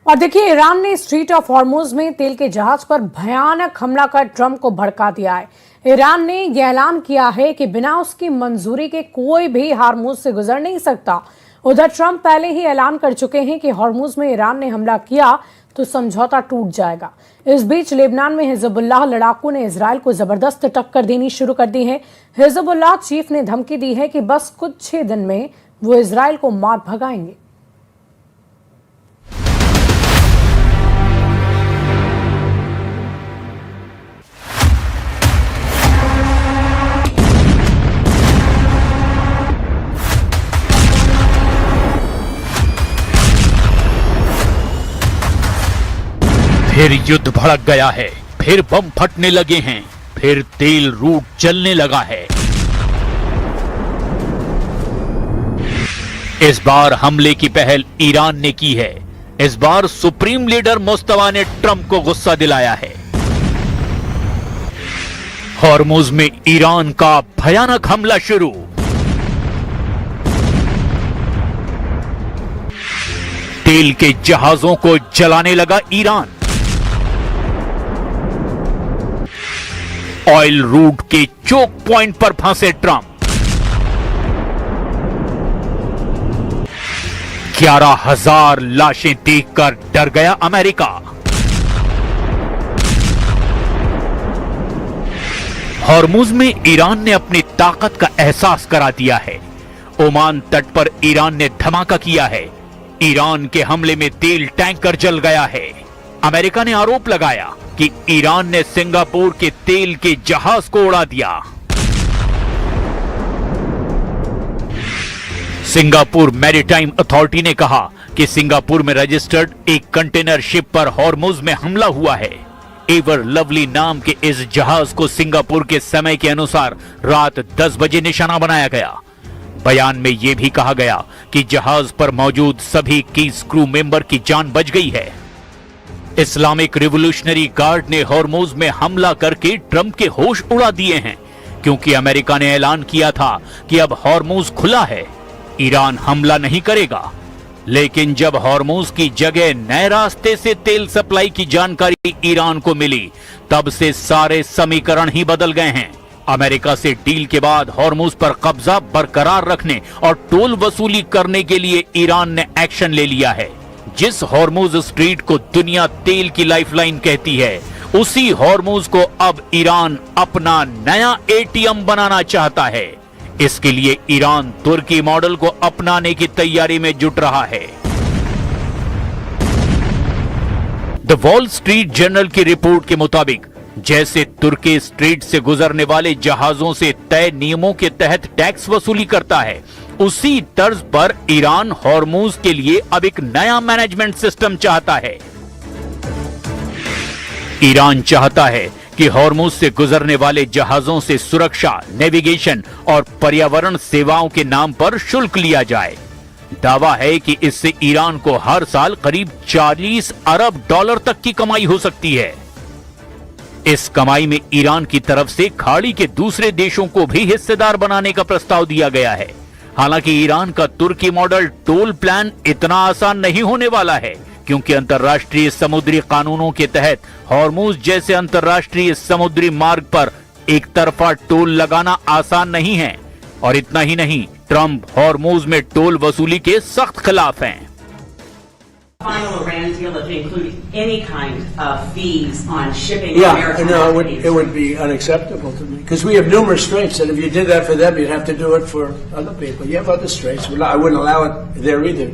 और देखिए, ईरान ने स्ट्रीट ऑफ हॉर्मुज में तेल के जहाज पर भयानक हमला कर ट्रंप को भड़का दिया है। ईरान ने यह ऐलान किया है कि बिना उसकी मंजूरी के कोई भी हॉर्मुज से गुजर नहीं सकता। उधर ट्रंप पहले ही ऐलान कर चुके हैं कि हॉर्मुज में ईरान ने हमला किया तो समझौता टूट जाएगा। इस बीच लेबनान में हिजबुल्लाह लड़ाकों ने इजरायल को जबरदस्त टक्कर देनी शुरू कर दी है। हिजबुल्लाह चीफ ने धमकी दी है कि बस कुछ 6 दिन में वो इजरायल को मार भगाएंगे। फिर युद्ध भड़क गया है, फिर बम फटने लगे हैं, फिर तेल रूट चलने लगा है। इस बार हमले की पहल ईरान ने की है। इस बार सुप्रीम लीडर मुस्तफा ने ट्रंप को गुस्सा दिलाया है। हॉर्मुज में ईरान का भयानक हमला शुरू। तेल के जहाजों को जलाने लगा ईरान। ऑयल रूट के चोक पॉइंट पर फंसे ट्रंप। 11,000 लाशें देखकर डर गया अमेरिका। हॉर्मुज में ईरान ने अपनी ताकत का एहसास करा दिया है। ओमान तट पर ईरान ने धमाका किया है। ईरान के हमले में तेल टैंकर जल गया है। अमेरिका ने आरोप लगाया कि ईरान ने सिंगापुर के तेल के जहाज को उड़ा दिया। सिंगापुर मैरीटाइम अथॉरिटी ने कहा कि सिंगापुर में रजिस्टर्ड एक कंटेनर शिप पर हॉर्मुज में हमला हुआ है। एवर लवली नाम के इस जहाज को सिंगापुर के समय के अनुसार रात 10 बजे निशाना बनाया गया। बयान में यह भी कहा गया कि जहाज पर मौजूद सभी कीस क्रू मेंबर की जान बच गई है। इस्लामिक रिवोल्यूशनरी गार्ड ने हॉर्मुज में हमला करके ट्रंप के होश उड़ा दिए हैं, क्योंकि अमेरिका ने ऐलान किया था कि अब हॉर्मुज खुला है, ईरान हमला नहीं करेगा। लेकिन जब हॉर्मुज की जगह नए रास्ते से तेल सप्लाई की जानकारी ईरान को मिली, तब से सारे समीकरण ही बदल गए हैं। अमेरिका से डील के बाद हॉर्मुज पर कब्जा बरकरार रखने और टोल वसूली करने के लिए ईरान ने एक्शन ले लिया है। जिस हॉर्मुज स्ट्रीट को दुनिया तेल की लाइफलाइन कहती है, उसी हॉर्मुज को अब ईरान अपना नया एटीएम बनाना चाहता है। इसके लिए ईरान तुर्की मॉडल को अपनाने की तैयारी में जुट रहा है। द वॉल स्ट्रीट जर्नल की रिपोर्ट के मुताबिक जैसे तुर्की स्ट्रीट से गुजरने वाले जहाजों से तय नियमों के तहत टैक्स वसूली करता है, उसी तर्ज पर ईरान हॉर्मुज के लिए अब एक नया मैनेजमेंट सिस्टम चाहता है। ईरान चाहता है कि हॉर्मुज से गुजरने वाले जहाजों से सुरक्षा, नेविगेशन और पर्यावरण सेवाओं के नाम पर शुल्क लिया जाए। दावा है कि इससे ईरान को हर साल करीब 40 अरब डॉलर तक की कमाई हो सकती है। इस कमाई में ईरान की तरफ से खाड़ी के दूसरे देशों को भी हिस्सेदार बनाने का प्रस्ताव दिया गया है। हालांकि ईरान का तुर्की मॉडल टोल प्लान इतना आसान नहीं होने वाला है, क्योंकि अंतर्राष्ट्रीय समुद्री कानूनों के तहत हॉर्मुज जैसे अंतर्राष्ट्रीय समुद्री मार्ग पर एक तरफा टोल लगाना आसान नहीं है। और इतना ही नहीं, ट्रंप हॉर्मुज में टोल वसूली के सख्त खिलाफ हैं। Final Iran deal if it included any kind of fees on shipping. Yeah, no, it would be unacceptable to me because we have numerous straits, and if you did that for them, you'd have to do it for other people. You have other straits. I wouldn't allow it there either.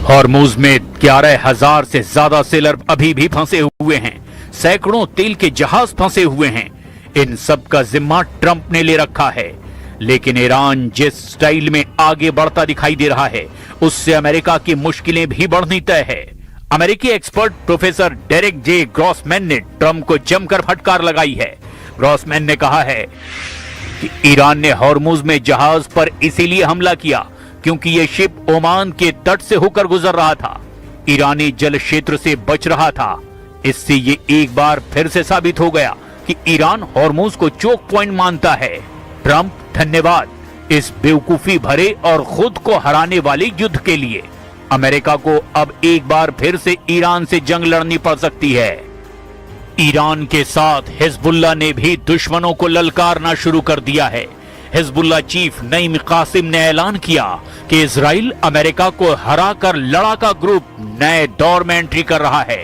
Hormuz में 11,000 से ज्यादा seller अभी भी फंसे हुए हैं। सैकड़ों तेल के जहाज फंसे हुए हैं। इन सब का जिम्मा ट्रंप ने ले रखा है। लेकिन ईरान जिस स्टाइल में आगे बढ़ता दिखाई दे रहा है, उससे अमेरिका की मुश्किलें भी बढ़नी तय है। अमेरिकी एक्सपर्ट प्रोफेसर डेरेक जे ग्रॉसमैन ने ट्रंप को जमकर फटकार लगाई है। ग्रॉसमैन ने कहा है कि ईरान ने हॉर्मुज में जहाज पर इसीलिए हमला किया क्योंकि यह शिप ओमान के तट से होकर गुजर रहा था, ईरानी जल क्षेत्र से बच रहा था। इससे ये एक बार फिर से साबित हो गया कि ईरान हॉर्मुज को चोक पॉइंट मानता है। ट्रंप धन्यवाद इस बेवकूफी भरे और खुद को हराने वाले युद्ध के लिए। अमेरिका को अब एक बार फिर से ईरान से जंग लड़नी पड़ सकती है। ईरान के साथ हिजबुल्लाह ने भी दुश्मनों को ललकारना शुरू कर दिया है। हिजबुल्लाह चीफ नईम कासिम ने ऐलान किया कि इजराइल अमेरिका को हराकर लड़ाका ग्रुप नए दौर में एंट्री कर रहा है।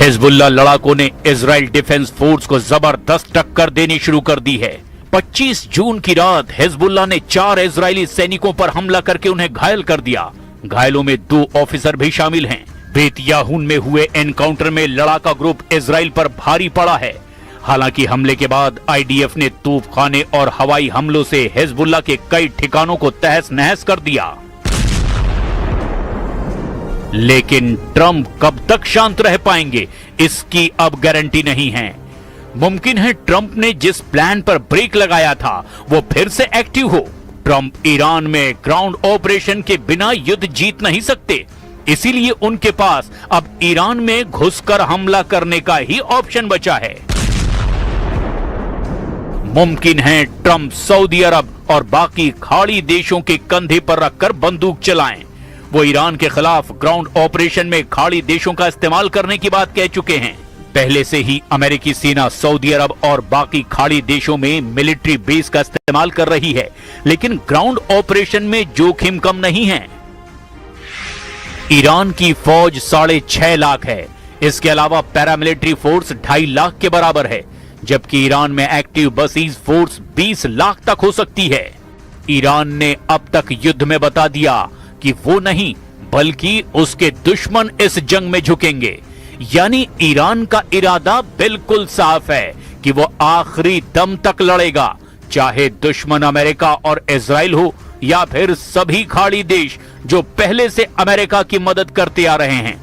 हिजबुल्लाह लड़ाकों ने इजराइल डिफेंस फोर्स को जबरदस्त टक्कर देनी शुरू कर दी है। 25 जून की रात हिजबुल्लाह ने 4 इजरायली सैनिकों पर हमला करके उन्हें घायल कर दिया। घायलों में 2 ऑफिसर भी शामिल हैं। बेत याहून में हुए एनकाउंटर में लड़ाका ग्रुप इजराइल पर भारी पड़ा है। हालांकि हमले के बाद आईडीएफ ने तूफखाने और हवाई हमलों से हिजबुल्लाह के कई ठिकानों को तहस नहस कर दिया। लेकिन ट्रंप कब तक शांत रह पाएंगे, इसकी अब गारंटी नहीं है। मुमकिन है ट्रंप ने जिस प्लान पर ब्रेक लगाया था वो फिर से एक्टिव हो। ट्रंप ईरान में ग्राउंड ऑपरेशन के बिना युद्ध जीत नहीं सकते, इसीलिए उनके पास अब ईरान में घुसकर हमला करने का ही ऑप्शन बचा है। मुमकिन है ट्रंप सऊदी अरब और बाकी खाड़ी देशों के कंधे पर रखकर बंदूक चलाएं। वो ईरान के खिलाफ ग्राउंड ऑपरेशन में खाड़ी देशों का इस्तेमाल करने की बात कह चुके हैं। पहले से ही अमेरिकी सेना सऊदी अरब और बाकी खाड़ी देशों में मिलिट्री बेस का इस्तेमाल कर रही है, लेकिन ग्राउंड ऑपरेशन में जोखिम कम नहीं है। ईरान की फौज 6.5 लाख है। इसके अलावा पैरामिलिट्री फोर्स 2.5 लाख के बराबर है, जबकि ईरान में एक्टिव बसीज फोर्स 20 लाख तक हो सकती है। ईरान ने अब तक युद्ध में बता दिया कि वो नहीं बल्कि उसके दुश्मन इस जंग में झुकेंगे। यानी ईरान का इरादा बिल्कुल साफ है कि वो आखिरी दम तक लड़ेगा, चाहे दुश्मन अमेरिका और इजराइल हो या फिर सभी खाड़ी देश जो पहले से अमेरिका की मदद करते आ रहे हैं।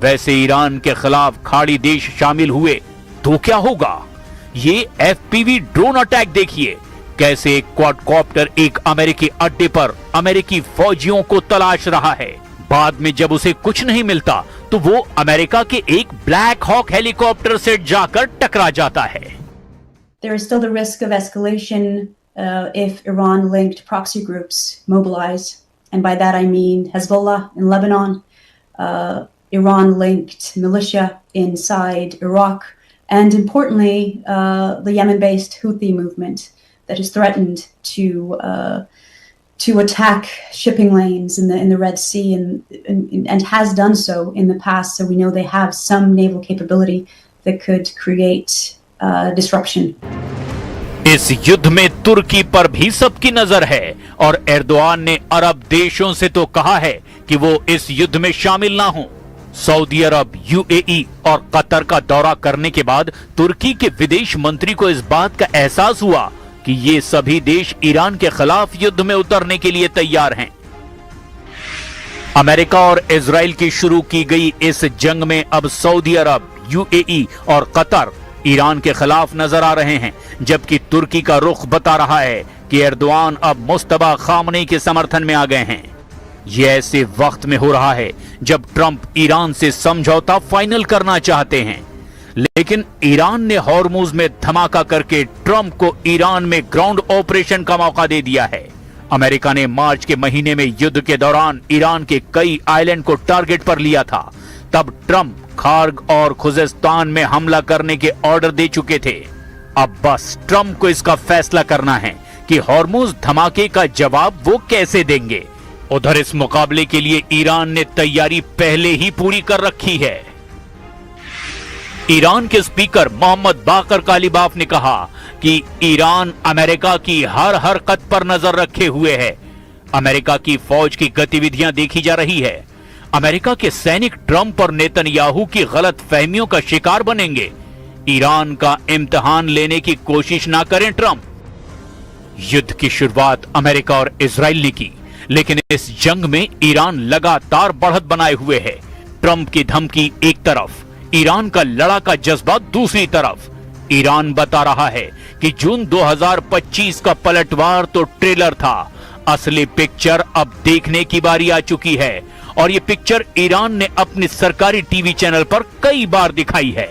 वैसे ईरान के खिलाफ खाड़ी देश शामिल हुए तो क्या होगा? ये एफपीवी ड्रोन अटैक देखिए, कैसे एक क्वाडकॉप्टर एक अमेरिकी अड्डे पर अमेरिकी फौजियों को तलाश रहा है। बाद में जब उसे कुछ नहीं मिलता तो वो अमेरिका के एक ब्लैक हॉक हेलीकॉप्टर से जाकर टकरा जाता है। There is still the risk of escalation if Iran-linked proxy groups mobilize, and by that I mean Hezbollah in Lebanon, Iran-linked militia inside Iraq, and importantly, the Yemen-based Houthi movement that is threatened to attack shipping lanes in the Red Sea and has done so in the past. So we know they have some naval capability that could create disruption. इस युद्ध में तुर्की पर भी सबकी नजर है और Erdogan ने अरब देशों से तो कहा है कि वो इस युद्ध में शामिल ना हो। सऊदी अरब, यूएई और कतर का दौरा करने के बाद तुर्की के विदेश मंत्री को इस बात का एहसास हुआ कि ये सभी देश ईरान के खिलाफ युद्ध में उतरने के लिए तैयार हैं। अमेरिका और इजराइल की शुरू की गई इस जंग में अब सऊदी अरब, यूएई और कतर ईरान के खिलाफ नजर आ रहे हैं, जबकि तुर्की का रुख बता रहा है कि एर्दोआन अब मुस्तफा खामनेई के समर्थन में आ गए हैं। ये ऐसे वक्त में हो रहा है जब ट्रंप ईरान से समझौता फाइनल करना चाहते हैं, लेकिन ईरान ने हॉर्मुज में धमाका करके ट्रंप को ईरान में ग्राउंड ऑपरेशन का मौका दे दिया है। अमेरिका ने मार्च के महीने में युद्ध के दौरान ईरान के कई आइलैंड को टारगेट पर लिया था। तब ट्रंप खार्ग और खुजेस्तान में हमला करने के ऑर्डर दे चुके थे। अब बस ट्रंप को इसका फैसला करना है कि हॉर्मुज धमाके का जवाब वो कैसे देंगे। उधर इस मुकाबले के लिए ईरान ने तैयारी पहले ही पूरी कर रखी है। ईरान के स्पीकर मोहम्मद बाकर कालिबाफ ने कहा कि ईरान अमेरिका की हर हरकत पर नजर रखे हुए है। अमेरिका की फौज की गतिविधियां देखी जा रही है। अमेरिका के सैनिक ट्रंप और नेतन्याहू की गलत फहमियों का शिकार बनेंगे। ईरान का इम्तिहान लेने की कोशिश ना करें ट्रंप। युद्ध की शुरुआत अमेरिका और इजराइल ने की, लेकिन इस जंग में ईरान लगातार बढ़त बनाए हुए है। ट्रंप की धमकी एक तरफ, ईरान का लड़ाका जज्बा दूसरी तरफ। ईरान बता रहा है कि जून 2025 का पलटवार तो ट्रेलर था, असली पिक्चर अब देखने की बारी आ चुकी है और ये पिक्चर ईरान ने अपने सरकारी टीवी चैनल पर कई बार दिखाई है।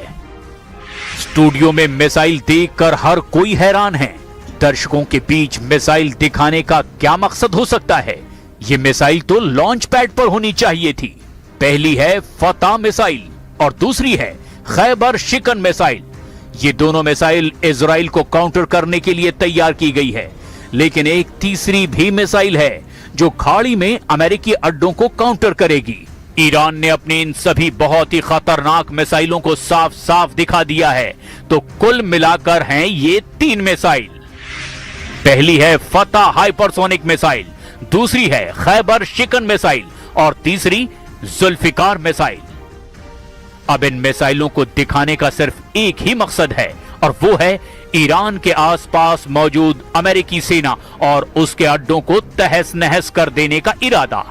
स्टूडियो में मिसाइल देखकर हर कोई हैरान है। दर्शकों के बीच मिसाइल दिखाने का क्या मकसद हो सकता है? ये मिसाइल तो लॉन्च पैड पर होनी चाहिए थी। पहली है फतह मिसाइल और दूसरी है खैबर शिकन मिसाइल। ये दोनों मिसाइल इजराइल को काउंटर करने के लिए तैयार की गई है, लेकिन एक तीसरी भी मिसाइल है जो खाड़ी में अमेरिकी अड्डों को काउंटर करेगी। ईरान ने अपनी इन सभी बहुत ही खतरनाक मिसाइलों को साफ साफ दिखा दिया है, तो कुल मिलाकर हैं ये 3 मिसाइल। पहली है फतह हाइपरसोनिक मिसाइल, दूसरी है खैबर शिकन मिसाइल और तीसरी जुल्फिकार मिसाइल। अब इन मिसाइलों को दिखाने का सिर्फ एक ही मकसद है और वो है ईरान के आसपास मौजूद अमेरिकी सेना और उसके अड्डों को तहस नहस कर देने का इरादा।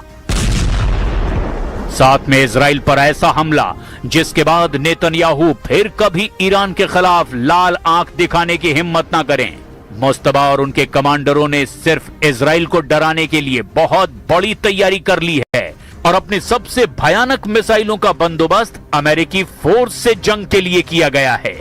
साथ में इजराइल पर ऐसा हमला जिसके बाद नेतन्याहू फिर कभी ईरान के खिलाफ लाल आंख दिखाने की हिम्मत ना करें। मुस्तबा और उनके कमांडरों ने सिर्फ इजराइल को डराने के लिए बहुत बड़ी तैयारी कर ली है और अपनी सबसे भयानक मिसाइलों का बंदोबस्त अमेरिकी फोर्स से जंग के लिए किया गया है।